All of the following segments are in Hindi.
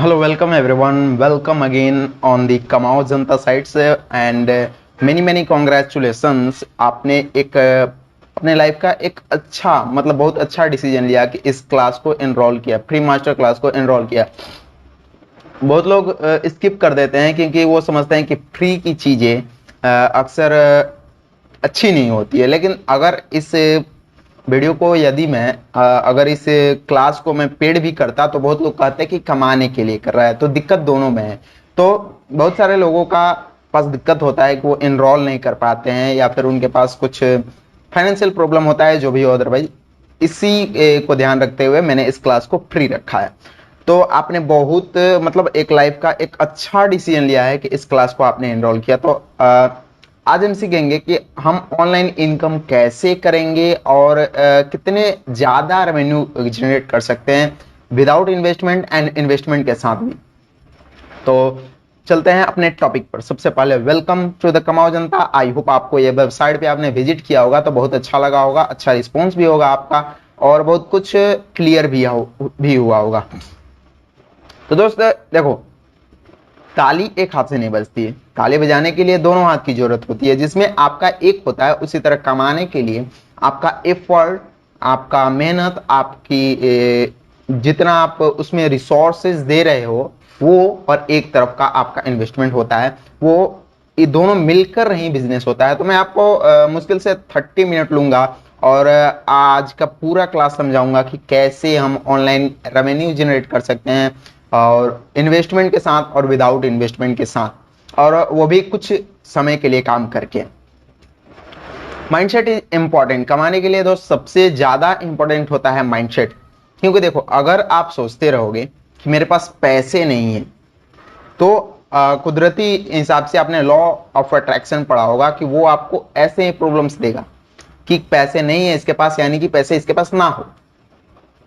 Hello, welcome everyone. Welcome again on the कमाओ जनता साइट्स एंड many congratulations. आपने एक अपने लाइफ का एक अच्छा बहुत अच्छा डिसीजन लिया कि इस क्लास को एनरोल किया, फ्री मास्टर क्लास को एनरोल किया। बहुत लोग स्किप कर देते हैं क्योंकि वो समझते हैं कि फ्री की चीज़ें अक्सर अच्छी नहीं होती है। लेकिन अगर इस वीडियो को यदि मैं अगर इस क्लास को मैं पेड भी करता तो बहुत लोग कहते हैं कि कमाने के लिए कर रहा है, तो दिक्कत दोनों में है। तो बहुत सारे लोगों का पास दिक्कत होता है कि वो इनरोल नहीं कर पाते हैं या फिर उनके पास कुछ फाइनेंशियल प्रॉब्लम होता है, जो भी हो। अदरवाइज इसी को ध्यान रखते हुए मैंने इस क्लास को फ्री रखा है। तो आपने बहुत एक लाइफ का एक अच्छा डिसीजन लिया है कि इस क्लास को आपने एनरोल किया। तो आज हम सीखेंगे कि हम ऑनलाइन इनकम कैसे करेंगे और कितने ज़्यादा रेवेन्यू जनरेट कर सकते हैं विदाउट इन्वेस्टमेंट एंड इन्वेस्टमेंट के साथ भी। तो चलते हैं अपने टॉपिक पर। सबसे पहले वेलकम टू द कमाओ जनता। आई होप आपको ये वेबसाइट पे आपने विजिट किया होगा तो बहुत अच्छा लगा होगा, अच्छा रिस्पॉन्स भी होगा आपका और बहुत कुछ क्लियर भी हुआ होगा। तो दोस्त देखो, ताली एक हाथ से नहीं बजती है, ताली बजाने के लिए दोनों हाथ की जरूरत होती है। जिसमें आपका एक होता है, उसी तरह कमाने के लिए आपका एफर्ट, आपका मेहनत, आपकी जितना आप उसमें रिसोर्सेज दे रहे हो वो, और एक तरफ का आपका इन्वेस्टमेंट होता है, वो ये दोनों मिलकर ही बिजनेस होता है। तो मैं आपको मुश्किल से 30 मिनट लूंगा और आज का पूरा क्लास समझाऊंगा कि कैसे हम ऑनलाइन रेवेन्यू जनरेट कर सकते हैं और इन्वेस्टमेंट के साथ और विदाउट इन्वेस्टमेंट के साथ, और वो भी कुछ समय के लिए काम करके। माइंडसेट इज इंपॉर्टेंट कमाने के लिए। दोस्त सबसे ज्यादा इंपॉर्टेंट होता है माइंडसेट। क्योंकि देखो, अगर आप सोचते रहोगे कि मेरे पास पैसे नहीं है, तो कुदरती हिसाब से आपने लॉ ऑफ अट्रैक्शन पढ़ा होगा कि वो आपको ऐसे ही प्रॉब्लम्स देगा कि पैसे नहीं है इसके पास, यानी कि पैसे इसके पास ना हो।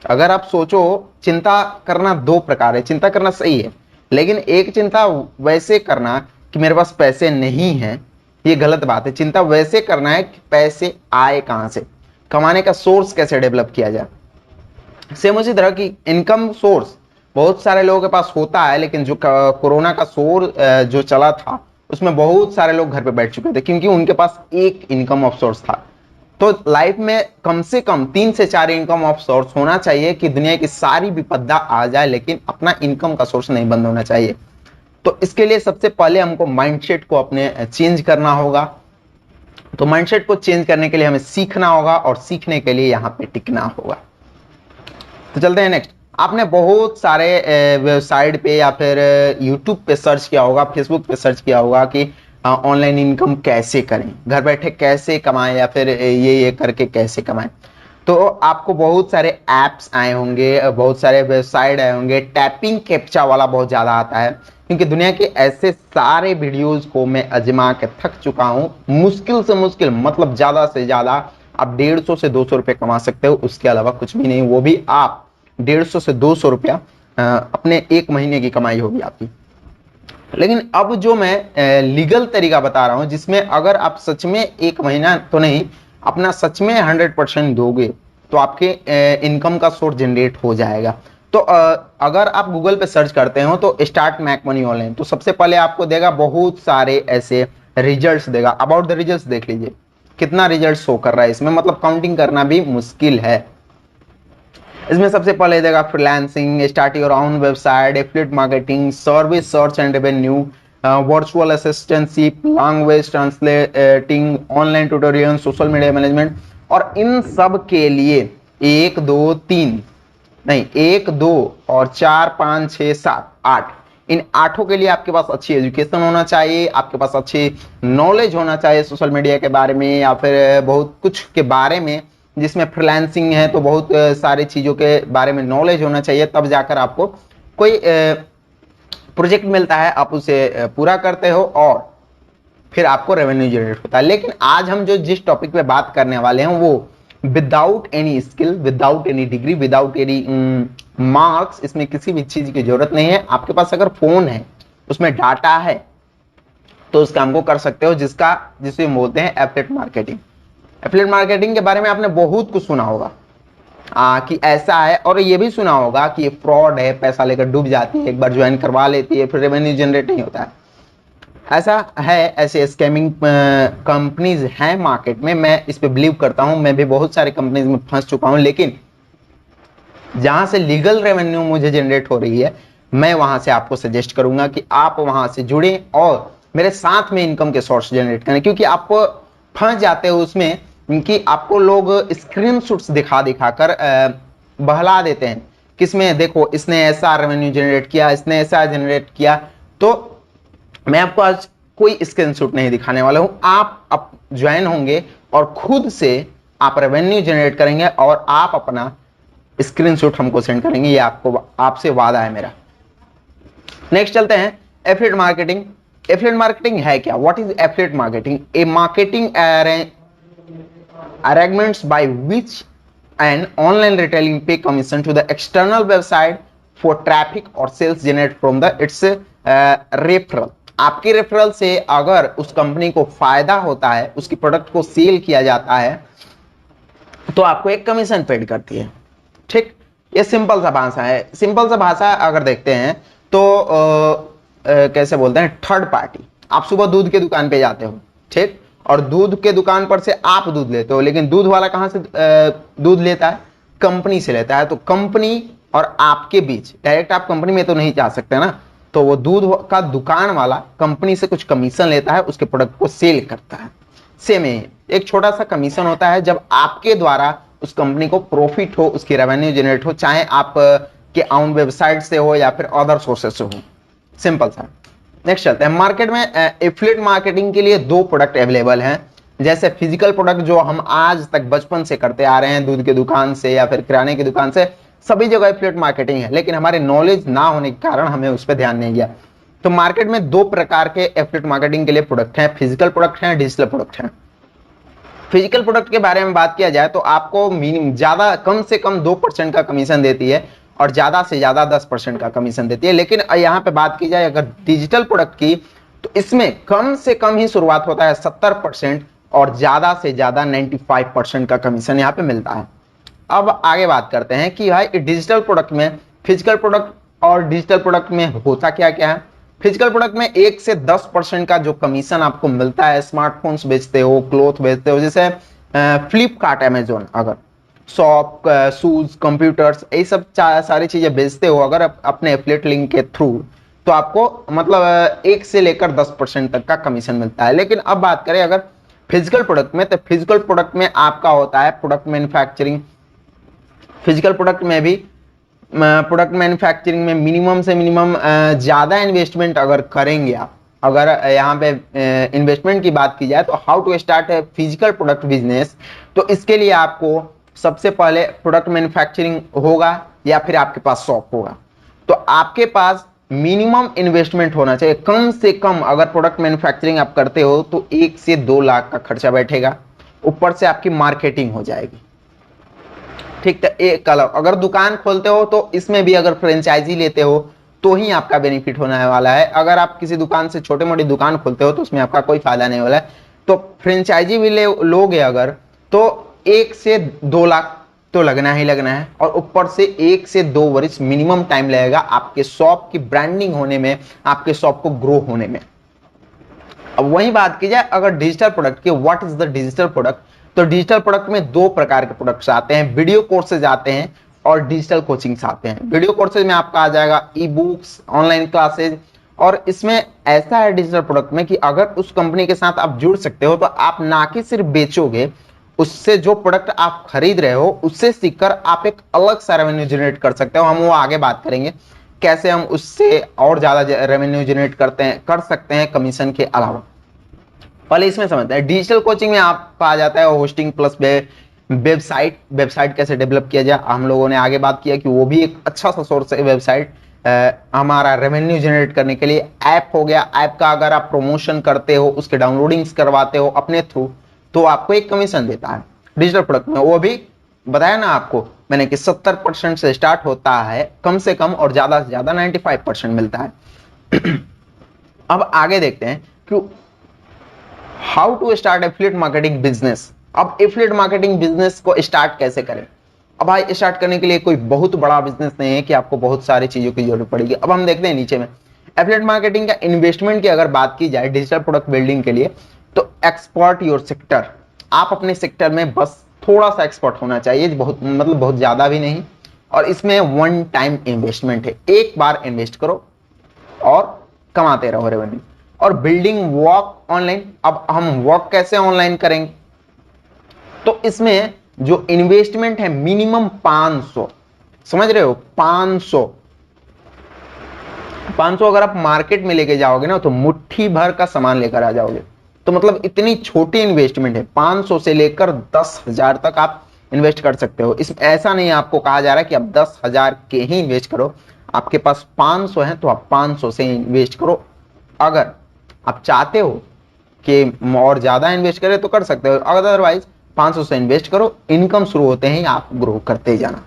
अगर आप सोचो, चिंता करना दो प्रकार है। चिंता करना सही है, लेकिन एक चिंता वैसे करना कि मेरे पास पैसे नहीं है, ये गलत बात है। चिंता वैसे करना है कि पैसे आए कहां से, कमाने का सोर्स कैसे डेवलप किया जाए। सेम उसी तरह की इनकम सोर्स बहुत सारे लोगों के पास होता है, लेकिन जो कोरोना का जो चला था उसमें बहुत सारे लोग घर पे बैठ चुके थे क्योंकि उनके पास एक इनकम ऑफ सोर्स था। तो लाइफ में कम से कम 3 से 4 इनकम ऑफ सोर्स होना चाहिए कि दुनिया की सारी विपदा आ जाए, लेकिन अपना इनकम का सोर्स नहीं बंद होना चाहिए। तो इसके लिए सबसे पहले हमको माइंडसेट को अपने चेंज करना होगा। तो माइंडसेट को चेंज करने के लिए हमें सीखना होगा और सीखने के लिए यहाँ पे टिकना होगा। तो चलते हैं नेक्स्ट। आपने बहुत सारे वेबसाइट पे या फिर यूट्यूब पे सर्च किया होगा, फेसबुक पे सर्च किया होगा कि ऑनलाइन इनकम कैसे करें, घर बैठे कैसे कमाएं या फिर ये करके कैसे कमाएं। तो आपको बहुत सारे ऐप्स आए होंगे, बहुत सारे वेबसाइट आए होंगे। टैपिंग कैप्चा वाला बहुत ज़्यादा आता है क्योंकि दुनिया के ऐसे सारे वीडियोस को मैं आजमा के थक चुका हूँ। मुश्किल से मुश्किल ज़्यादा से ज़्यादा आप 150 से 200 रुपये कमा सकते हो, उसके अलावा कुछ भी नहीं। वो भी आप 150 से 200 रुपया अपने एक महीने की कमाई होगी आपकी। लेकिन अब जो मैं लीगल तरीका बता रहा हूं, जिसमें अगर आप सच में एक महीना तो नहीं, अपना सच में 100% दोगे तो आपके इनकम का सोर्स जनरेट हो जाएगा। तो अगर आप गूगल पे सर्च करते हो तो स्टार्ट मेक मनी ऑनलाइन, तो सबसे पहले आपको देगा बहुत सारे ऐसे रिजल्ट्स देगा। अबाउट द रिजल्ट्स देख लीजिए कितना रिजल्ट शो कर रहा है इसमें, काउंटिंग करना भी मुश्किल है। इसमें सबसे पहले देगा freelancing, start your own website, affiliate marketing, service search and revenue, virtual assistantship, language translating, online tutorial, social media management. और इन सब के लिए 1 2 3 नहीं, 1 2 और 4 5 6 7 8, इन 8 के लिए आपके पास अच्छी एजुकेशन होना चाहिए, आपके पास अच्छी नॉलेज होना चाहिए सोशल मीडिया के बारे में या फिर बहुत कुछ के बारे में। जिसमें फ्रीलांसिंग है तो बहुत सारी चीज़ों के बारे में नॉलेज होना चाहिए, तब जाकर आपको कोई प्रोजेक्ट मिलता है, आप उसे पूरा करते हो और फिर आपको रेवेन्यू जनरेट होता है। लेकिन आज हम जिस टॉपिक पे बात करने वाले हैं वो without any skill, without any degree, without any marks, इसमें किसी भी चीज की जरूरत नहीं है। आपके पास अगर फोन है, उसमें डाटा है, तो उस काम को कर सकते हो, जिसे बोलते हैं एफिलिएट मार्केटिंग। एफिलिएट मार्केटिंग के बारे में आपने बहुत कुछ सुना होगा, कि ऐसा है, और ये भी सुना होगा कि ये फ्रॉड है, पैसा लेकर डूब जाती है, एक बार ज्वाइन करवा लेती है, फिर रेवेन्यू जनरेट नहीं होता है। ऐसा है, ऐसे स्कैमिंग कंपनीज हैं मार्केट में, मैं इस पे बिलीव करता हूं, मैं भी बहुत सारे कंपनीज में फंस चुका हूं, लेकिन जहां से लीगल रेवेन्यू मुझे जनरेट हो रही है, मैं वहां से आपको सजेस्ट करूंगा कि आप वहां से जुड़ें और मेरे साथ में इनकम के सोर्स जनरेट करें। क्योंकि आप फंस जाते हो उसमें कि आपको लोग स्क्रीनशॉट्स दिखा दिखा कर बहला देते हैं, किसमें देखो इसने ऐसा रेवेन्यू जनरेट किया, इसने ऐसा जनरेट किया। तो मैं आपको आज कोई स्क्रीनशॉट नहीं दिखाने वाला हूं, आप ज्वाइन होंगे और खुद से आप रेवेन्यू जनरेट करेंगे और आप अपना स्क्रीनशॉट हमको सेंड करेंगे, ये आपको आपसे वादा है मेरा। नेक्स्ट चलते हैं एफिलिएट मार्केटिंग। एफिलिएट मार्केटिंग है क्या? What is affiliate marketing? A marketing arrangements by which an online retailing pay commission to the external website for traffic or sales generate from the its referral। आपके रेफरल से अगर उस कंपनी को फायदा होता है, उसकी प्रोडक्ट को सेल किया जाता है, तो आपको एक कमीशन पेड करती है। ठीक, ये सिंपल सा भाषा है। सिंपल सा भाषा अगर देखते हैं तो कैसे बोलते हैं, थर्ड पार्टी। आप सुबह दूध के दुकान पे जाते हो, ठीक, और दूध के दुकान पर से आप दूध लेते हो, लेकिन दूध वाला कहां से दूध लेता है? कंपनी से लेता है। तो कंपनी और आपके बीच डायरेक्ट आप कंपनी में तो नहीं जा सकते ना, तो वो दूध का दुकान वाला कंपनी से कुछ कमीशन लेता है, उसके प्रोडक्ट को सेल करता है। सेम है, एक छोटा सा कमीशन होता है जब आपके द्वारा उस कंपनी को प्रॉफिट हो, उसकी रेवेन्यू जनरेट हो, चाहे आप के ऑन वेबसाइट से हो या फिर अदर सोर्सेस से हो। सिंपल सा। नेक्स्ट चलते हैं, मार्केट में एफिलिएट मार्केटिंग के लिए दो प्रोडक्ट अवेलेबल हैं। जैसे फिजिकल प्रोडक्ट जो हम आज तक बचपन से करते आ रहे हैं, दूध के दुकान से या फिर किराने की दुकान से, सभी जगह एफिलिएट मार्केटिंग है, लेकिन हमारे नॉलेज ना होने के कारण हमें उस पर ध्यान नहीं दिया। तो मार्केट में दो प्रकार के एफिलिएट मार्केटिंग के लिए प्रोडक्ट हैं, फिजिकल प्रोडक्ट हैं, डिजिटल प्रोडक्ट हैं। फिजिकल प्रोडक्ट के बारे में बात किया जाए तो आपको मिनिमम ज्यादा कम से कम 2% का कमीशन देती है और ज्यादा से ज्यादा 10% का कमीशन देती है। लेकिन यहाँ पे बात की जाए अगर डिजिटल प्रोडक्ट की, तो इसमें कम से कम ही शुरुआत होता है 70% और ज्यादा से ज्यादा 95% का कमीशन यहाँ पे मिलता है। अब आगे बात करते हैं कि भाई डिजिटल प्रोडक्ट में, फिजिकल प्रोडक्ट और डिजिटल प्रोडक्ट में होता क्या क्या है। फिजिकल प्रोडक्ट में 1 से 10% का जो कमीशन आपको मिलता है, स्मार्टफोन्स बेचते हो, क्लोथ बेचते हो, जैसे फ्लिपकार्ट, अमेजोन, अगर शॉप, शूज, कंप्यूटर्स, ये सब सारी चीजें बेचते हो अगर अपने एफिलिएट लिंक के थ्रू, तो आपको मतलब 1 से लेकर 10% तक का कमीशन मिलता है। लेकिन अब बात करें अगर फिजिकल प्रोडक्ट में, तो फिजिकल प्रोडक्ट में आपका होता है प्रोडक्ट मैन्युफैक्चरिंग। फिजिकल प्रोडक्ट में भी प्रोडक्ट मैन्युफैक्चरिंग में मिनिमम से मिनिमम ज्यादा इन्वेस्टमेंट अगर करेंगे आप, अगर यहाँ पे इन्वेस्टमेंट की बात की जाए तो हाउ टू स्टार्ट है फिजिकल प्रोडक्ट बिजनेस, तो इसके लिए आपको सबसे पहले प्रोडक्ट मैन्युफैक्चरिंग होगा या फिर आपके पास शॉप होगा। तो आपके पास मिनिमम इन्वेस्टमेंट होना चाहिए, कम से कम अगर प्रोडक्ट मैन्युफैक्चरिंग आप करते हो तो 1 से 2 लाख का खर्चा बैठेगा, ऊपर से आपकी मार्केटिंग हो जाएगी। ठीक, तो एक अलग अगर दुकान खोलते हो तो इसमें भी अगर फ्रेंचाइजी लेते हो तो ही आपका बेनिफिट होने वाला है। अगर आप किसी दुकान से छोटे मोटी दुकान खोलते हो तो उसमें आपका कोई फायदा नहीं वाला है। तो फ्रेंचाइजी भी लोगे अगर, तो 1 से 2 लाख तो लगना ही लगना है, और ऊपर से 1 से 2 वर्ष मिनिमम टाइम लगेगा आपके शॉप की ब्रांडिंग होने में, आपके शॉप को ग्रो होने में। अब वही बात की जाए अगर डिजिटल प्रोडक्ट की, what is the digital product, तो डिजिटल प्रोडक्ट में 2 प्रकार के प्रोडक्ट्स आते हैं, वीडियो कोर्सेज आते हैं और डिजिटल कोचिंग्स आते हैं। वीडियो कोर्सेज में आपका आ जाएगा ई बुक्स, ऑनलाइन क्लासेज, और इसमें ऐसा है डिजिटल प्रोडक्ट में कि अगर उस कंपनी के साथ आप जुड़ सकते हो तो आप ना कि सिर्फ बेचोगे, उससे जो प्रोडक्ट आप खरीद रहे हो उससे सीखकर आप एक अलग सा रेवेन्यू जनरेट कर सकते हो। हम वो आगे बात करेंगे कैसे हम उससे और ज्यादा रेवेन्यू जनरेट कर सकते हैं कमीशन के अलावा। पहले इसमें समझते हैं। डिजिटल कोचिंग में आप आ जाता है होस्टिंग प्लस वेबसाइट कैसे डेवलप किया जाए। हम लोगों ने आगे बात किया कि वो भी एक अच्छा सा सोर्स है वेबसाइट हमारा रेवेन्यू जनरेट करने के लिए। ऐप हो गया, ऐप का अगर आप प्रमोशन करते हो, उसके डाउनलोडिंग्स करवाते हो अपने थ्रू, तो आपको एक कमीशन देता है डिजिटल प्रोडक्ट में। वो भी बताया ना आपको मैंने कि 70% से स्टार्ट होता है कम से कम, और ज्यादा से ज्यादा 95% मिलता है। अब आगे देखते हैं कि how to start affiliate marketing business. अब एफिलिएट मार्केटिंग बिजनेस को स्टार्ट कैसे करें। अब भाई स्टार्ट करने के लिए कोई बहुत बड़ा बिजनेस नहीं है कि आपको बहुत सारी चीजों की जरूरत पड़ेगी। अब हम देखते हैं नीचे में एफिलिएट मार्केटिंग का इन्वेस्टमेंट की अगर बात की जाए डिजिटल प्रोडक्ट बिल्डिंग के लिए, तो एक्सपर्ट योर सेक्टर, आप अपने सेक्टर में बस थोड़ा सा एक्सपर्ट होना चाहिए, बहुत मतलब बहुत ज्यादा भी नहीं। और इसमें वन टाइम इन्वेस्टमेंट है, एक बार इन्वेस्ट करो और कमाते रहो रेवेन्यू। और बिल्डिंग वर्क ऑनलाइन, अब हम वर्क कैसे ऑनलाइन करेंगे, तो इसमें जो इन्वेस्टमेंट है मिनिमम 500, समझ रहे हो, 500 अगर आप मार्केट में लेके जाओगे ना तो मुट्ठी भर का सामान लेकर आ जाओगे। तो मतलब इतनी छोटी इन्वेस्टमेंट है, 500 से लेकर 10,000 तक आप इन्वेस्ट कर सकते हो। इस ऐसा नहीं आपको कहा जा रहा है कि आप 10,000 के ही इन्वेस्ट करो, आपके पास 500 है तो आप 500 से इन्वेस्ट करो। अगर आप चाहते हो कि और ज्यादा इन्वेस्ट करें तो कर सकते हो, अदरवाइज 500 से इन्वेस्ट करो, इनकम शुरू होते ही आप ग्रो करते जाना।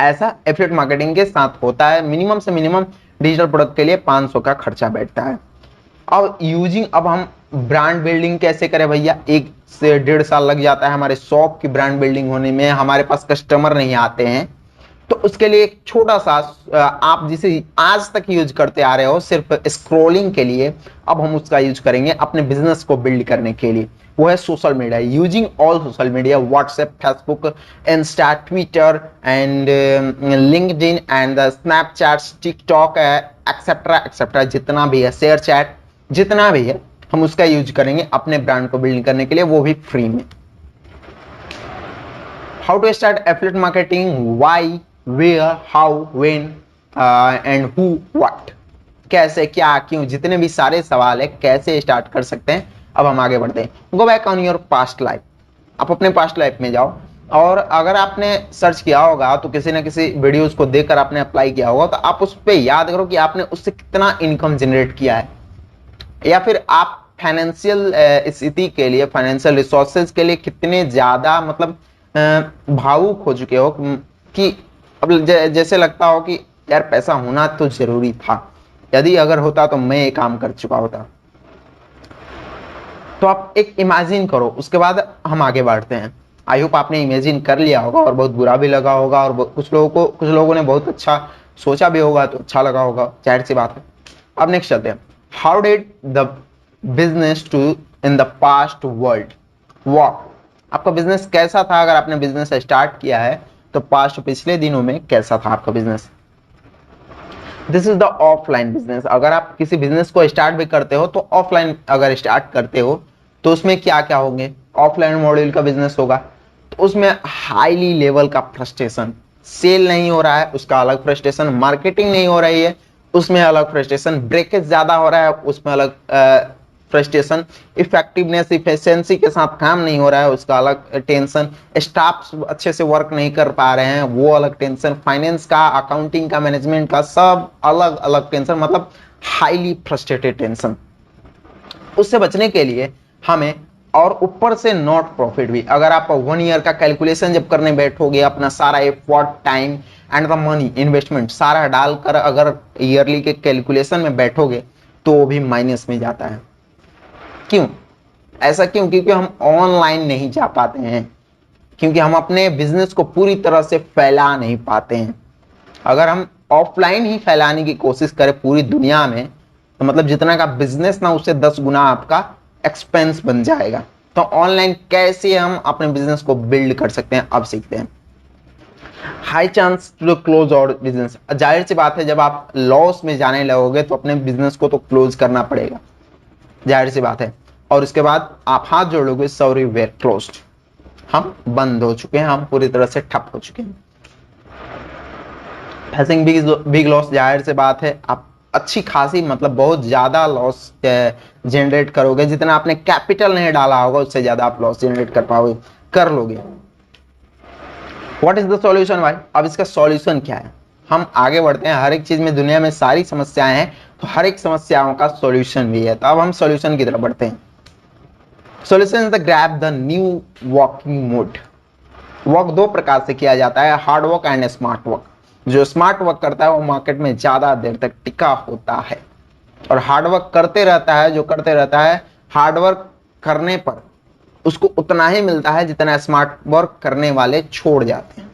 ऐसा एफिलिएट मार्केटिंग के साथ होता है, मिनिमम से मिनिमम डिजिटल प्रोडक्ट के लिए 500 का खर्चा बैठता है। अब यूजिंग, अब हम ब्रांड बिल्डिंग कैसे करें भैया, 1 से 1.5 साल लग जाता है हमारे शॉप की ब्रांड बिल्डिंग होने में, हमारे पास कस्टमर नहीं आते हैं। तो उसके लिए एक छोटा सा आप जिसे आज तक यूज करते आ रहे हो सिर्फ स्क्रॉलिंग के लिए, अब हम उसका यूज करेंगे अपने बिजनेस को बिल्ड करने के लिए। वो है social media, using all social media, WhatsApp, Facebook, Insta, Twitter and LinkedIn and Snapchat, TikTok etcetera etcetera, जितना भी है, शेयर चैट, जितना भी है, हम उसका यूज करेंगे अपने ब्रांड को बिल्ड करने के लिए, वो भी फ्री में। How to start affiliate marketing, why, where, how, when and who, what, कैसे, क्या, क्यों, जितने भी सारे सवाल है कैसे स्टार्ट कर सकते हैं। अब हम आगे बढ़ते हैं। Go back on your past life, आप अपने पास्ट लाइफ में जाओ, और अगर आपने सर्च किया होगा तो किसी ना किसी वीडियोस को देखकर आपने अप्लाई किया होगा, तो आप उस पर याद करो कि आपने उससे कितना इनकम जनरेट किया है, या फिर आप फाइनेंशियल स्थिति के लिए, फाइनेंशियल रिसोर्सेज के लिए कितने ज्यादा मतलब भावुक हो चुके हो कि अब जैसे लगता हो कि यार पैसा होना तो जरूरी था, यदि अगर होता तो मैं ये काम कर चुका होता। तो आप एक इमेजिन करो, उसके बाद हम आगे बढ़ते हैं। आई होप आपने इमेजिन कर लिया होगा और बहुत बुरा भी लगा होगा, और कुछ लोगों ने बहुत अच्छा सोचा भी होगा तो अच्छा लगा होगा, जाहिर सी बात है। अब नेक्स्ट चलते हैं। How did the business to in the past world work, आपका बिजनेस कैसा था, अगर आपने बिजनेस स्टार्ट किया है तो पास्ट पिछले दिनों में कैसा था आपका business. This is the offline business, अगर आप किसी बिजनेस को स्टार्ट भी करते हो तो ऑफलाइन अगर स्टार्ट करते हो तो उसमें क्या क्या होंगे, ऑफलाइन मॉड्यूल का बिजनेस होगा तो उसमें हाईली लेवल का फ्रस्ट्रेशन, सेल नहीं हो रहा है उसका अलग फ्रस्ट्रेशन, मार्केटिंग नहीं हो रही है उसमें अलग फ्रस्ट्रेशन, ब्रेकेज ज्यादा हो रहा है उसमें अलग फ्रस्ट्रेशन, इफेक्टिवनेस इफिशिएंसी के साथ काम नहीं हो रहा है उसका अलग टेंशन, स्टाफ अच्छे से वर्क नहीं कर पा रहे हैं वो अलग टेंशन, फाइनेंस का, अकाउंटिंग का, मैनेजमेंट का, सब अलग अलग टेंशन, मतलब हाईली फ्रस्ट्रेटेड टेंशन। उससे बचने के लिए हमें, और ऊपर से नॉट प्रॉफिट भी, अगर आप 1 ईयर का कैलकुलेशन जब करने बैठोगे, अपना सारा effort, time and the money, investment सारा डालकर अगर ईयरली के कैलकुलेशन में बैठोगे तो वो भी माइनस में जाता है। क्यों ऐसा, क्यों, क्योंकि हम ऑनलाइन नहीं जा पाते हैं, क्योंकि हम अपने बिजनेस को पूरी तरह से फैला नहीं पाते हैं। अगर हम ऑफलाइन ही फैलाने की कोशिश करें पूरी दुनिया में तो मतलब जितना का बिजनेस ना उससे 10 गुना आपका एक्सपेंस बन जाएगा। तो ऑनलाइन कैसे हम अपने बिजनेस को बिल्ड कर सकते हैं, अब सीखते हैं। High chance to close out business, जाहिर सी बात है जब आप लॉस में जाने लगोगे तो अपने बिजनेस को तो क्लोज करना पड़ेगा, जाहिर सी बात है। और उसके बाद आप हाथ जोड़ोगे, सॉरी वेयर क्लोज्ड, हम बंद हो चुके हैं, हम पूरी तरह से ठप हो चुके हैं। फेसिंग बिग लॉस, जाहिर सी बात है आप अच्छी खासी मतलब बहुत ज्यादा लॉस जनरेट करोगे, जितना आपने कैपिटल नहीं डाला होगा उससे ज्यादा आप लॉस जनरेट कर पाओगे, कर लोगे। व्हाट इज द सॉल्यूशन भाई, अब इसका सॉल्यूशन क्या है, हम आगे बढ़ते हैं। हर एक चीज में दुनिया में सारी समस्याएं हैं तो हर एक समस्याओं का सॉल्यूशन भी है, तो अब हम सॉल्यूशन की तरफ बढ़ते हैं। Solution is the grab the new working mode. Work 2 प्रकार से किया जाता है, hard work and smart work. जो स्मार्ट वर्क करता है वो मार्केट में ज्यादा देर तक टिका होता है, और हार्ड वर्क करते रहता है, जो करते रहता है हार्ड वर्क करने पर उसको उतना ही मिलता है जितना स्मार्ट वर्क करने वाले छोड़ जाते हैं।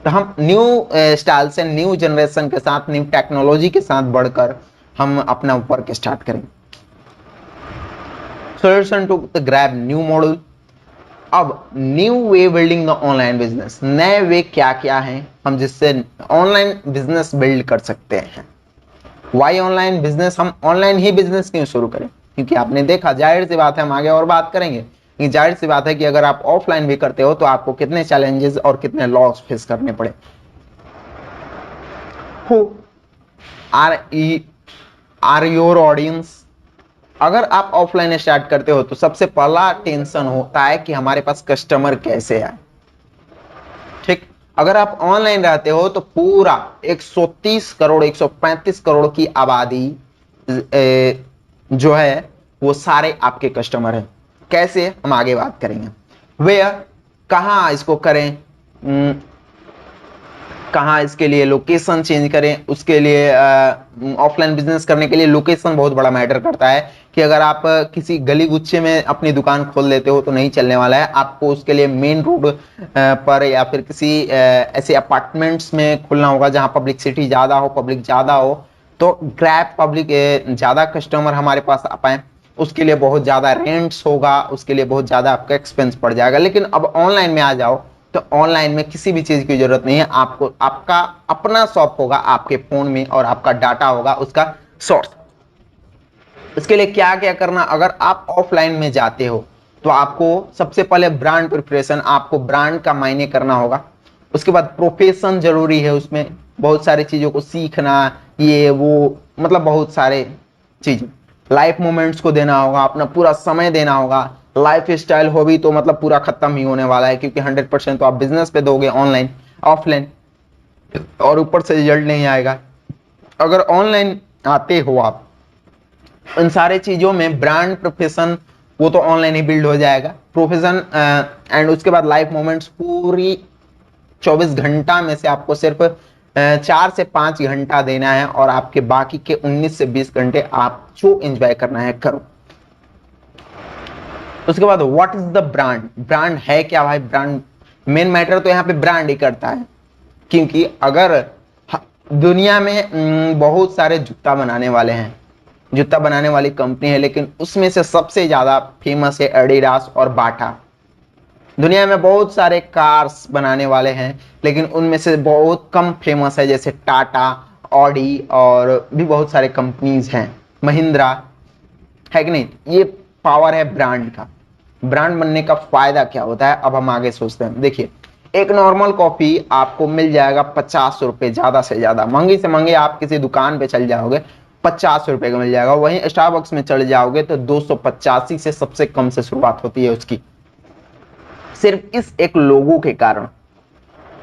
तो हम न्यू स्टाइल से, न्यू जनरेशन के साथ, न्यू टेक्नोलॉजी के साथ बढ़कर हम अपना वर्क स्टार्ट करेंगे। Solution to the grab new model. अब new way building the online business, नए वे क्या क्या हैं हम जिससे ऑनलाइन बिजनेस बिल्ड कर सकते हैं। वाई ऑनलाइन बिजनेस, हम ऑनलाइन ही बिजनेस क्यों शुरू करें? क्योंकि आपने देखा, जाहिर सी बात है, हम आगे और बात करेंगे, कि जाहिर सी बात है कि अगर आप ऑफलाइन भी करते हो तो आपको कितने चैलेंजेस और कितने लॉस फेस करने पड़े। Who are your audience. अगर आप ऑफलाइन स्टार्ट करते हो तो सबसे पहला टेंशन होता है कि हमारे पास कस्टमर कैसे आए। ठीक, अगर आप ऑनलाइन रहते हो तो पूरा 130 करोड़ 135 करोड़ की आबादी जो है वो सारे आपके कस्टमर हैं। कैसे, हम आगे बात करेंगे। वे कहाँ इसको करें, कहाँ इसके लिए लोकेशन चेंज करें, उसके लिए ऑफलाइन बिजनेस करने के लिए लोकेशन बहुत बड़ा मैटर करता है। कि अगर आप किसी गली गुच्छे में अपनी दुकान खोल लेते हो तो नहीं चलने वाला है, आपको उसके लिए मेन रोड पर या फिर किसी ऐसे अपार्टमेंट्स में खुलना होगा जहां पब्लिसिटी ज्यादा हो, पब्लिक ज्यादा हो, तो ग्रैब पब्लिक ज्यादा कस्टमर हमारे पास आ पाए। उसके लिए बहुत ज्यादा रेंट्स होगा, उसके लिए बहुत ज्यादा आपका एक्सपेंस पड़ जाएगा। लेकिन अब ऑनलाइन में आ जाओ तो ऑनलाइन में किसी भी चीज की जरूरत नहीं है, आपको आपका अपना शॉप होगा आपके फोन में और आपका डाटा होगा उसका सोर्स। इसके लिए क्या क्या करना, अगर आप ऑफलाइन में जाते हो तो आपको सबसे पहले ब्रांड प्रिपरेशन, आपको ब्रांड का मायने करना होगा। उसके बाद प्रोफेशन जरूरी है, उसमें बहुत सारी चीजों को सीखना, ये वो, मतलब बहुत सारे चीज। लाइफ मोमेंट्स को देना होगा, अपना पूरा समय देना होगा। लाइफ स्टाइल हॉबी तो मतलब पूरा खत्म ही होने वाला है, क्योंकि 100% तो आप बिजनेस पे दोगे ऑनलाइन, ऑफलाइन, और ऊपर से रिजल्ट नहीं आएगा। अगर ऑनलाइन आते हो आप, इन सारे चीजों में ब्रांड प्रोफेशन वो तो ऑनलाइन ही बिल्ड हो जाएगा, प्रोफेशन एंड उसके बाद लाइफ मोमेंट्स पूरी 24 घंटा में से आपको सिर्फ 4 से 5 घंटा देना है, और आपके बाकी के 19 से 20 घंटे आप जो एंजॉय करना है करो। उसके बाद what is the brand, brand है क्या भाई? ब्रांड मेन मैटर तो यहाँ पे ब्रांड ही करता है। क्योंकि अगर दुनिया में बहुत सारे जूता बनाने वाले हैं, जूता बनाने वाली कंपनी है, लेकिन उसमें से सबसे ज्यादा फेमस है एडिडास और बाटा। दुनिया में बहुत सारे कार्स बनाने वाले हैं, लेकिन उनमें से बहुत कम फेमस है, जैसे टाटा, ऑडी और भी बहुत सारे कंपनीज हैं, महिंद्रा, है कि नहीं? ये पावर है ब्रांड का। ब्रांड बनने का फायदा क्या होता है, अब हम आगे सोचते हैं। देखिए, एक नॉर्मल कॉफी आपको मिल जाएगा 50 रुपए, ज्यादा से ज्यादा, महंगी से महंगी आप किसी दुकान पे चल जाओगे 50 रुपए का मिल जाएगा। वहीं स्टारबक्स में चले जाओगे तो 285 से सबसे कम से शुरुआत होती है उसकी, सिर्फ इस एक लोगो के कारण।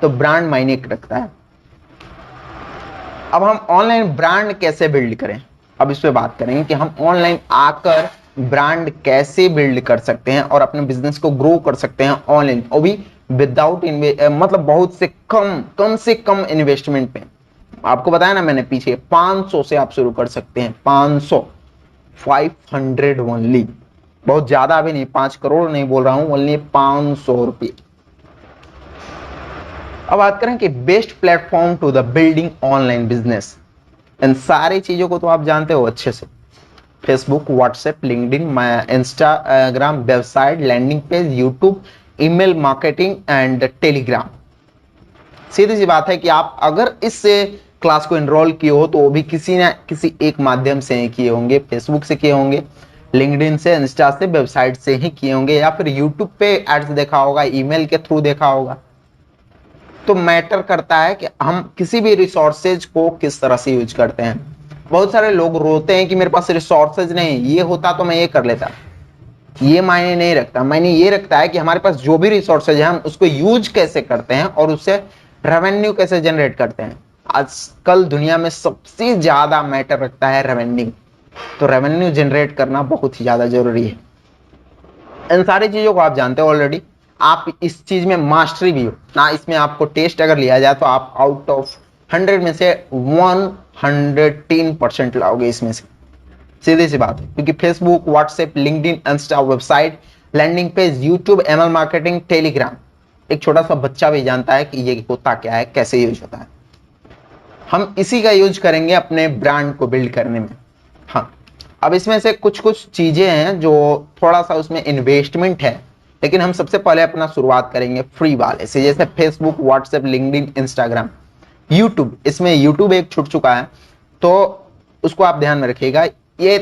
तो ब्रांड मायने रखता है। अब हम ऑनलाइन ब्रांड कैसे बिल्ड करें, अब इस पे बात करेंगे कि हम ऑनलाइन आकर ब्रांड कैसे बिल्ड कर सकते हैं और अपने बिजनेस को ग्रो कर सकते हैं ऑनलाइन, और भी विदाउट मतलब बहुत से कम इन्वेस्टमेंट पे। आपको बताया ना मैंने पीछे, 500 से आप शुरू कर सकते हैं, 500, 500 ओनली, बहुत ज्यादा भी नहीं, 5 करोड़ नहीं बोल रहा हूं, ओनली 500 रुपये। अब बात करें कि best platform to the building online business. इन सारी चीजों को तो आप जानते हो अच्छे से, Facebook, WhatsApp, LinkedIn, Instagram, website, landing page, YouTube, email marketing and Telegram. सीधी सी बात है कि आप अगर इस क्लास को एनरोल किए हो तो वो भी किसी न किसी एक माध्यम से ही किए होंगे, फेसबुक से किए होंगे, लिंक्डइन से, इंस्टा से, वेबसाइट से ही किए होंगे, या फिर यूट्यूब पे एड्स देखा होगा, ईमेल के थ्रू देखा होगा। तो मैटर करता है कि हम किसी भी रिसोर्सेज को किस तरह से यूज करते हैं। बहुत सारे लोग रोते हैं कि मेरे पास रिसोर्सेज नहीं, ये होता तो मैं ये कर लेता। ये मायने नहीं रखता, मायने ये रखता है कि हमारे पास जो भी रिसोर्सेज है हम उसको यूज कैसे करते हैं और उससे रेवेन्यू कैसे जनरेट करते हैं। आजकल दुनिया में सबसे ज्यादा मैटर रखता है रेवेन्यू, तो रेवेन्यू जनरेट करना बहुत ही ज्यादा जरूरी है। इन सारी चीजों को आप जानते हो ऑलरेडी, आप इस चीज में मास्टरी भी हो ना। इसमें आपको टेस्ट अगर लिया जाए तो आप आउट ऑफ 100 में से 110% लाओगे इसमें से, सीधी सी बात है। क्योंकि Facebook, WhatsApp, LinkedIn, Insta, website landing page, YouTube, email marketing, Telegram. एक छोटा सा बच्चा भी जानता है कि ये होता क्या है, कैसे यूज होता है। हम इसी का यूज करेंगे अपने ब्रांड को बिल्ड करने में। हाँ, अब इसमें से कुछ कुछ चीजें हैं जो थोड़ा सा उसमें इन्वेस्टमेंट है, लेकिन हम सबसे पहले अपना शुरुआत करेंगे फ्री वाले से, जैसे Facebook, WhatsApp, LinkedIn, Instagram, YouTube. इसमें यूट्यूब एक छूट चुका है, तो उसको आप ध्यान में रखिएगा। ये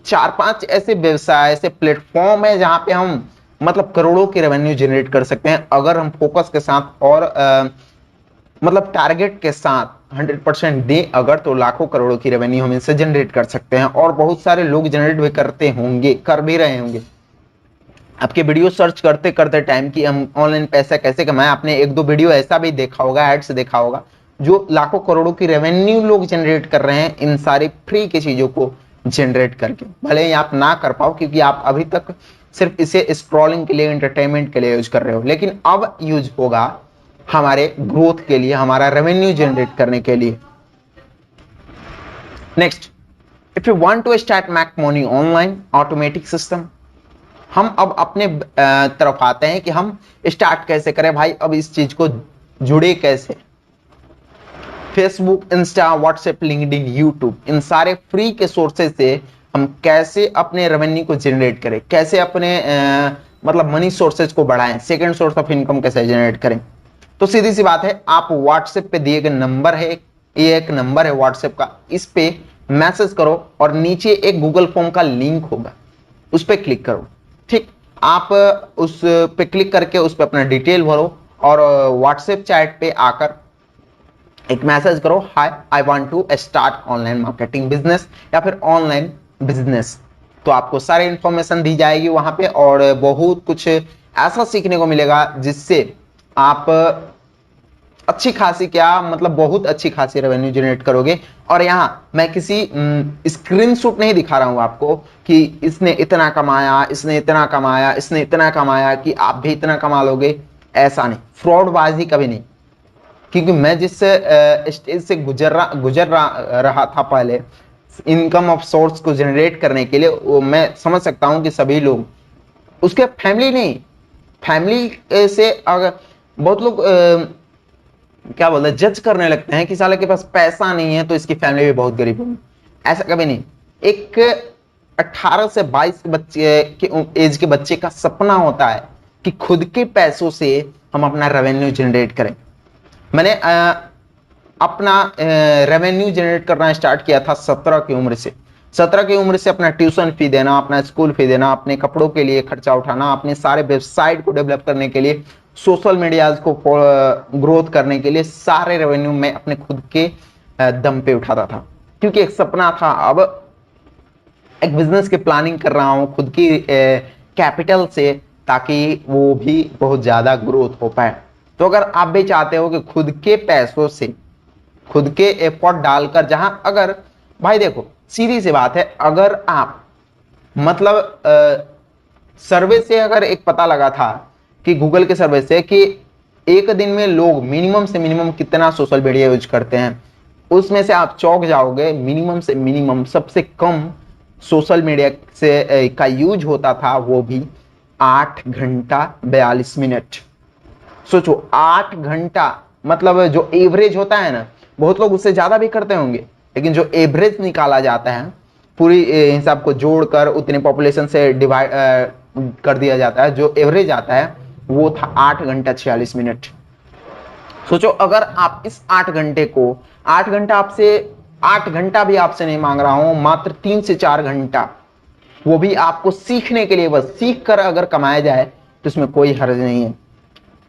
4-5 ऐसे व्यवसाय, ऐसे प्लेटफॉर्म है जहां पे हम मतलब करोड़ों की रेवेन्यू जनरेट कर सकते हैं, अगर हम फोकस के साथ और मतलब टारगेट के साथ 100% दें अगर, तो लाखों करोड़ों की रेवेन्यू हम इनसे जनरेट कर सकते हैं। और बहुत सारे लोग जनरेट भी करते होंगे, कर भी रहे होंगे। आपके वीडियो सर्च करते करते टाइम की हम ऑनलाइन पैसा कैसे कमाएं, आपने एक दो वीडियो ऐसा भी देखा होगा, एड्स देखा होगा, जो लाखों करोड़ों की रेवेन्यू लोग जनरेट कर रहे हैं इन सारी फ्री की चीजों को जनरेट करके। भले ही आप ना कर पाओ, क्योंकि आप अभी तक सिर्फ इसे स्क्रॉलिंग के लिए, एंटरटेनमेंट के लिए यूज कर रहे हो, लेकिन अब यूज होगा हमारे ग्रोथ के लिए, हमारा रेवेन्यू जनरेट करने के लिए। Next, if you want to start make money online automatic system. हम अब अपने तरफ आते हैं कि हम स्टार्ट कैसे करें भाई, अब इस चीज को जुड़े कैसे। Facebook, Insta, WhatsApp, LinkedIn, YouTube, इन सारे फ्री के सोर्सेज से हम कैसे अपने रेवेन्यू को जनरेट करें, कैसे अपने मतलब मनी सोर्सेज को बढ़ाएं, सेकंड सोर्स ऑफ इनकम कैसे जनरेट करें। तो सीधी सी बात है, आप व्हाट्सएप पे दिए गए नंबर है, ये एक नंबर है व्हाट्सएप का, इस पे मैसेज करो और नीचे एक गूगल फॉर्म का लिंक होगा, उस पर क्लिक करो। ठीक, आप उस पे क्लिक करके उस पे अपना डिटेल भरो और व्हाट्सएप चैट पे आकर एक मैसेज करो, hi I want to start online marketing business या फिर ऑनलाइन बिजनेस। तो आपको सारी इंफॉर्मेशन दी जाएगी वहां पे और बहुत कुछ ऐसा सीखने को मिलेगा जिससे आप अच्छी खासी, क्या मतलब बहुत अच्छी खासी रेवेन्यू जनरेट करोगे। और यहाँ मैं किसी स्क्रीनशॉट नहीं दिखा रहा हूं आपको कि इसने इतना कमाया, इसने इतना कमाया, इसने इतना कमाया कि आप भी इतना कमा लोगे, ऐसा नहीं, फ्रॉडबाजी कभी नहीं। क्योंकि मैं जिस स्टेज से गुजर रहा था पहले इनकम ऑफ सोर्स को जनरेट करने के लिए, वो मैं समझ सकता हूं कि सभी लोग, उसके फैमिली नहीं, फैमिली से अगर बहुत लोग क्या बोलते हैं, जज करने लगते हैं कि साले के पास पैसा नहीं है तो इसकी फैमिली भी बहुत गरीब होगी। ऐसा कभी नहीं। एक 18 से 22 बच्चे के एज के बच्चे का सपना होता है कि खुद के पैसों से हम अपना रेवेन्यू जनरेट करें। मैंने अपना रेवेन्यू जनरेट करना स्टार्ट किया था 17 की उम्र से। 17 की उम्र से अपना ट्यूशन फी देना, अपना स्कूल फी देना, अपने कपड़ों के लिए खर्चा उठाना, अपने सारे वेबसाइट को डेवलप करने के लिए, सोशल मीडियाज को ग्रोथ करने के लिए, सारे रेवेन्यू मैं अपने खुद के दम पे उठाता था, क्योंकि एक सपना था। अब एक बिजनेस की प्लानिंग कर रहा हूं खुद की कैपिटल से, ताकि वो भी बहुत ज्यादा ग्रोथ हो पाए। तो अगर आप भी चाहते हो कि खुद के पैसों से, खुद के एफर्ट डालकर, जहां अगर भाई देखो सीधी सी बात है, अगर आप मतलब सर्वे से अगर एक पता लगा था कि गूगल के सर्वे से कि एक दिन में लोग मिनिमम से मिनिमम कितना सोशल मीडिया यूज करते हैं, उसमें से आप चौंक जाओगे। मिनिमम से मिनिमम सबसे कम सोशल मीडिया से का यूज होता था वो भी 8 घंटा 42 मिनट। सोचो 8 घंटा, मतलब जो एवरेज होता है ना, बहुत लोग उससे ज्यादा भी करते होंगे, लेकिन जो एवरेज निकाला जाता है पूरी हिसाब को जोड़कर उतने पॉपुलेशन से डिवाइड कर दिया जाता है, जो एवरेज आता है वो था 8 घंटा 46 मिनट। सोचो अगर आप इस 8 घंटे को, 8 घंटा आपसे, 8 घंटा भी आपसे नहीं मांग रहा हूं, मात्र 3 से 4 घंटा, वो भी आपको सीखने के लिए, बस सीख कर अगर कमाया जाए तो इसमें कोई हर्ज नहीं है।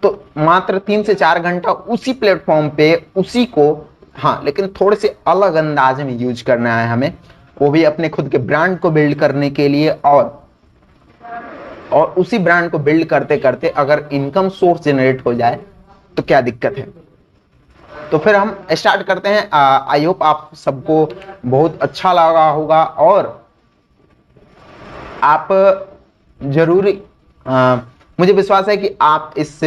तो मात्र 3 से 4 घंटा उसी प्लेटफॉर्म पे उसी को, हाँ लेकिन थोड़े से अलग अंदाज में यूज करना है हमें, वो भी अपने खुद के ब्रांड को बिल्ड करने के लिए। और उसी ब्रांड को बिल्ड करते करते अगर इनकम सोर्स जनरेट हो जाए तो क्या दिक्कत है। तो फिर हम स्टार्ट करते हैं। आई होप आप सबको बहुत अच्छा लगा होगा और आप जरूर, मुझे विश्वास है कि आप इस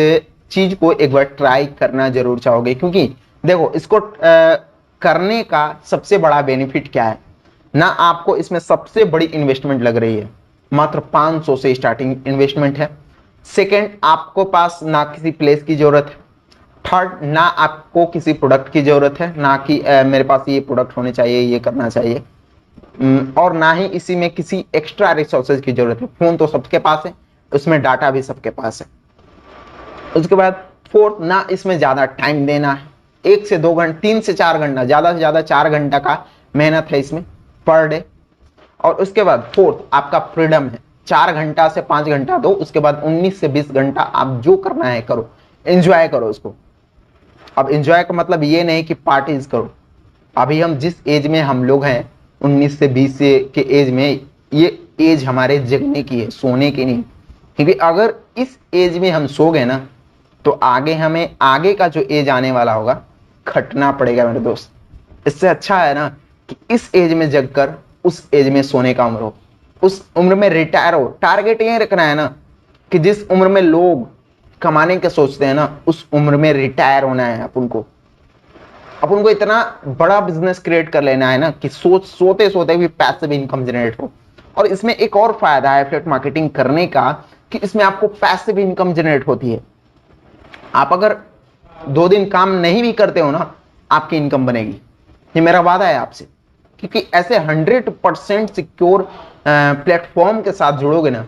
चीज को एक बार ट्राई करना जरूर चाहोगे, क्योंकि देखो इसको करने का सबसे बड़ा बेनिफिट क्या है ना, आपको इसमें सबसे बड़ी इन्वेस्टमेंट लग रही है। मात्र 500 से स्टार्टिंग इन्वेस्टमेंट है। सेकेंड, आपको पास ना किसी प्लेस की जरूरत है। थर्ड, ना आपको किसी प्रोडक्ट की जरूरत है, ना कि मेरे पास ये प्रोडक्ट होने चाहिए, ये करना चाहिए, और ना ही इसी में किसी एक्स्ट्रा रिसोर्सेज की जरूरत है। फोन तो सबके पास है, उसमें डाटा भी सबके पास है। उसके बाद फोर्थ, ना इसमें ज्यादा टाइम देना है, 1 से 2 घंटे, 3 से 4 घंटा, ज्यादा से ज्यादा 4 घंटा का मेहनत है इसमें पर डे। और उसके बाद फोर्थ, आपका फ्रीडम है, 4 घंटा से 5 घंटा दो, उसके बाद 19 से 20 घंटा आप जो करना है करो, एंजॉय करो उसको। अब एंजॉय का मतलब ये नहीं कि पार्टीज करो। अभी हम जिस एज में हम लोग हैं, 19 से 20 के एज में, ये एज हमारे जगने की है, सोने की नहीं। क्योंकि अगर इस एज में हम सो गए ना, तो आगे हमें, आगे का जो एज आने वाला होगा, खटना पड़ेगा मेरे दोस्त। इससे अच्छा है ना कि इस एज में जगकर उस एज में सोने का उम्र हो, उस उम्र में रिटायर हो। टारगेट ये रखना है ना कि जिस उम्र में लोग कमाने के सोचते हैं ना, उस उम्र में रिटायर होना है अपन को इतना बड़ा बिजनेस क्रिएट कर लेना है ना कि सोते सोते भी पैसिव इनकम जनरेट हो। और इसमें एक और फायदा है एफिलिएट मार्केटिंग करने का कि इसमें आपको पैसिव इनकम जनरेट होती है। आप अगर 2 दिन काम नहीं भी करते हो ना, आपकी इनकम बनेगी, ये मेरा वादा है आपसे। क्योंकि ऐसे 100% सिक्योर प्लेटफॉर्म के साथ जुड़ोगे ना,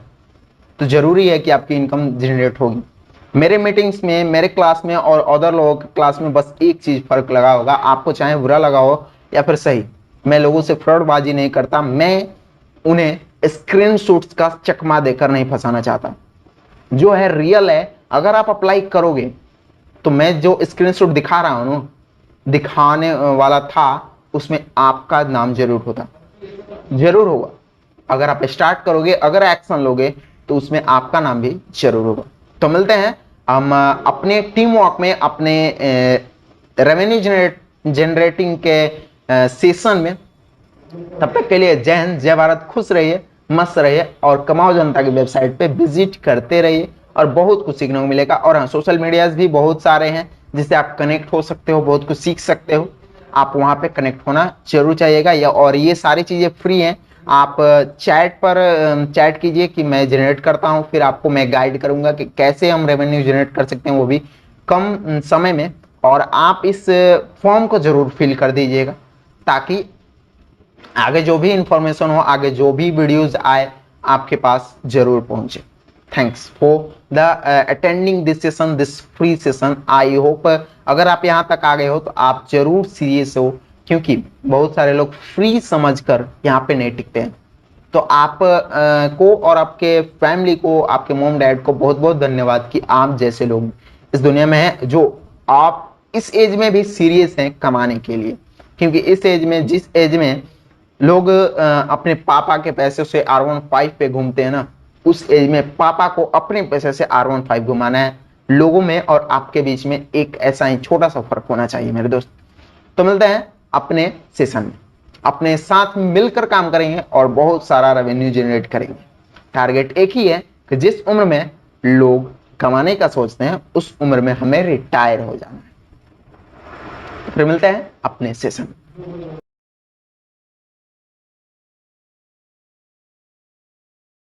तो जरूरी है कि आपकी इनकम जनरेट होगी। मेरे मीटिंग्स में, मेरे क्लास में और अदर लोगों के क्लास में बस एक चीज फर्क लगा होगा, आपको चाहे बुरा लगा हो या फिर सही, मैं लोगों से फ्रॉडबाजी नहीं करता, मैं उन्हें स्क्रीनशॉट्स का चकमा देकर नहीं फंसाना चाहता। जो है रियल है, अगर आप अप्लाई करोगे तो मैं जो स्क्रीनशॉट दिखा रहा हूं ना, दिखाने वाला था, उसमें आपका नाम जरूर होता, जरूर होगा। अगर आप स्टार्ट करोगे, अगर एक्शन लोगे, तो उसमें आपका नाम भी जरूर होगा। तो मिलते हैं हम अपने टीम वर्क में, अपने रेवेन्यू जनरेटिंग के सेशन में। तब तक के लिए जय हिंद, जय भारत, खुश रहिए, मस्त रहिए और कमाओ जनता की वेबसाइट पे विजिट करते रहिए और बहुत कुछ सीखने को मिलेगा। और हाँ, सोशल मीडियाज भी बहुत सारे हैं जिससे आप कनेक्ट हो सकते हो, बहुत कुछ सीख सकते हो। आप वहां पे कनेक्ट होना जरूर चाहिएगा। या और ये सारी चीजें फ्री हैं, आप चैट पर चैट कीजिए कि मैं जनरेट करता हूं, फिर आपको मैं गाइड करूंगा कि कैसे हम रेवेन्यू जनरेट कर सकते हैं, वो भी कम समय में। और आप इस फॉर्म को जरूर फिल कर दीजिएगा ताकि आगे जो भी इंफॉर्मेशन हो, आगे जो भी वीडियोस आए, आपके पास जरूर पहुंचे। Thanks for the attending this session, this free session. I hope अगर आप यहां तक आ गए हो तो आप जरूर सीरियस हो, क्योंकि बहुत सारे लोग फ्री समझकर यहाँ पे नहीं टिकते हैं। तो आप को और आपके फैमिली को, आपके मॉम डैड को बहुत बहुत धन्यवाद कि आप जैसे लोग इस दुनिया में हैं, जो आप इस एज में भी सीरियस हैं कमाने के लिए। क्योंकि इस एज में, जिस एज में लोग अपने पापा के पैसे से R15 पे घूमते हैं ना, उस एज में पापा को अपने पैसे से R15 घुमाना है। लोगों में और आपके बीच में एक ऐसा ही छोटा सा फर्क होना चाहिए मेरे दोस्त। तो मिलते हैं अपने सेशन में, अपने साथ मिलकर काम करेंगे और बहुत सारा रेवेन्यू जनरेट करेंगे। टारगेट एक ही है कि जिस उम्र में लोग कमाने का सोचते हैं, उस उम्र में हमें रिटायर हो जाना है। फिर मिलते हैं अपने सेशन में।